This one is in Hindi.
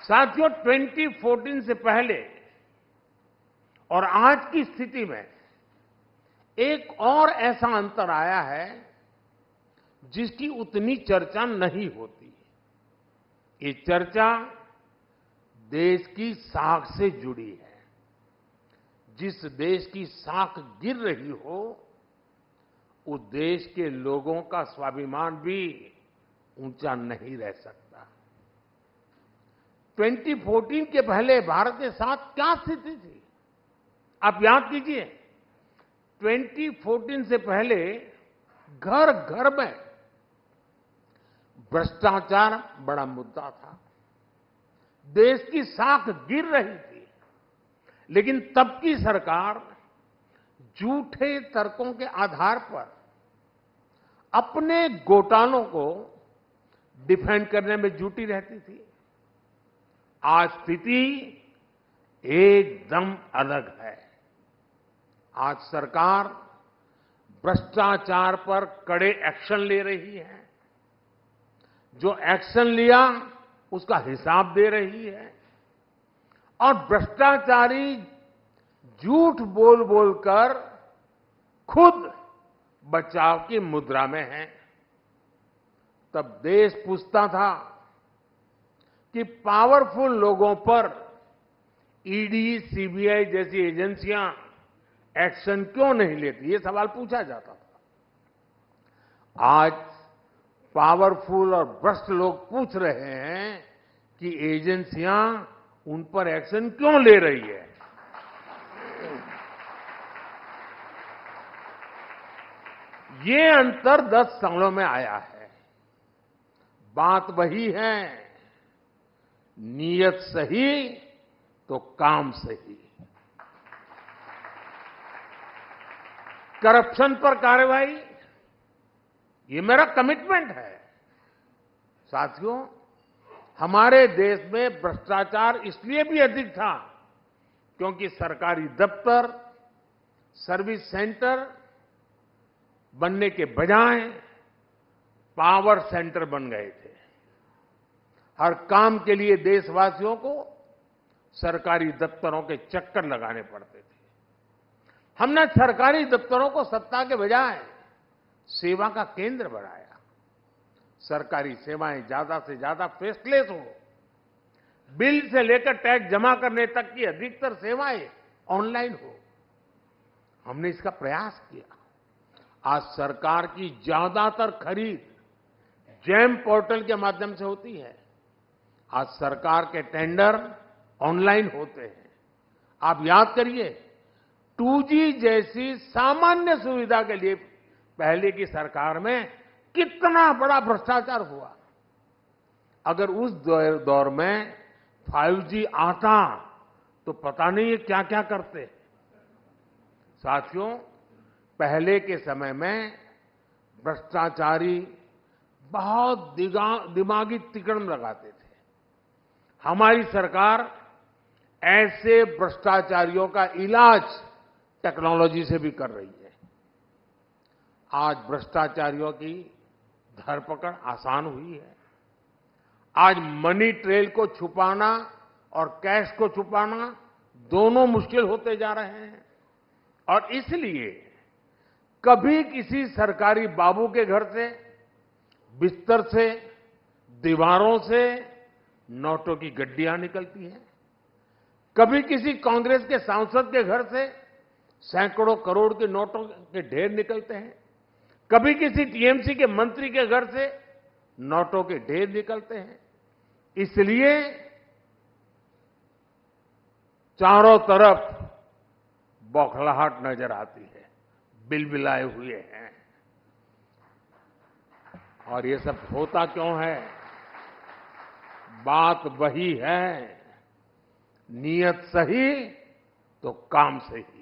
साथियों, 2014 से पहले और आज की स्थिति में एक और ऐसा अंतर आया है जिसकी उतनी चर्चा नहीं होती। ये चर्चा देश की साख से जुड़ी है। जिस देश की साख गिर रही हो, उस देश के लोगों का स्वाभिमान भी ऊंचा नहीं रह सकता। 2014 के पहले भारत के साथ क्या स्थिति थी, आप याद कीजिए। 2014 से पहले घर घर में भ्रष्टाचार बड़ा मुद्दा था। देश की साख गिर रही थी, लेकिन तब की सरकार झूठे तर्कों के आधार पर अपने घोटालों को डिफेंड करने में जुटी रहती थी। आज स्थिति एकदम अलग है। आज सरकार भ्रष्टाचार पर कड़े एक्शन ले रही है। जो एक्शन लिया उसका हिसाब दे रही है और भ्रष्टाचारी झूठ बोल बोलकर खुद बचाव की मुद्रा में है। तब देश पूछता था कि पावरफुल लोगों पर ईडी, सीबीआई जैसी एजेंसियां एक्शन क्यों नहीं लेती, ये सवाल पूछा जाता था। आज पावरफुल और भ्रष्ट लोग पूछ रहे हैं कि एजेंसियां उन पर एक्शन क्यों ले रही है। ये अंतर 10 सालों में आया है। बात वही है, नीयत सही तो काम सही। करप्शन पर कार्रवाई, ये मेरा कमिटमेंट है। साथियों, हमारे देश में भ्रष्टाचार इसलिए भी अधिक था क्योंकि सरकारी दफ्तर, सर्विस सेंटर बनने के बजाय पावर सेंटर बन गए थे। हर काम के लिए देशवासियों को सरकारी दफ्तरों के चक्कर लगाने पड़ते थे। हमने सरकारी दफ्तरों को सत्ता के बजाय सेवा का केंद्र बनाया। सरकारी सेवाएं ज्यादा से ज्यादा फेसलेस हो। बिल से लेकर टैक्स जमा करने तक की अधिकतर सेवाएं ऑनलाइन हो। हमने इसका प्रयास किया। आज सरकार की ज्यादातर खरीद जेम पोर्टल के माध्यम से होती है। आज सरकार के टेंडर ऑनलाइन होते हैं। आप याद करिए, 2G जैसी सामान्य सुविधा के लिए पहले की सरकार में कितना बड़ा भ्रष्टाचार हुआ। अगर उस दौर में 5G आता तो पता नहीं ये क्या क्या करते। साथियों, पहले के समय में भ्रष्टाचारी बहुत दिमागी तिकड़म लगाते थे। हमारी सरकार ऐसे भ्रष्टाचारियों का इलाज टेक्नोलॉजी से भी कर रही है। आज भ्रष्टाचारियों की धरपकड़ आसान हुई है। आज मनी ट्रेल को छुपाना और कैश को छुपाना दोनों मुश्किल होते जा रहे हैं। और इसलिए कभी किसी सरकारी बाबू के घर से, बिस्तर से, दीवारों से नोटों की गड्डियां निकलती हैं। कभी किसी कांग्रेस के सांसद के घर से सैकड़ों करोड़ के नोटों के ढेर निकलते हैं। कभी किसी टीएमसी के मंत्री के घर से नोटों के ढेर निकलते हैं। इसलिए चारों तरफ बौखलाहट नजर आती है, बिलबिलाए हुए हैं। और ये सब होता क्यों है? बात वही है, नीयत सही तो काम सही।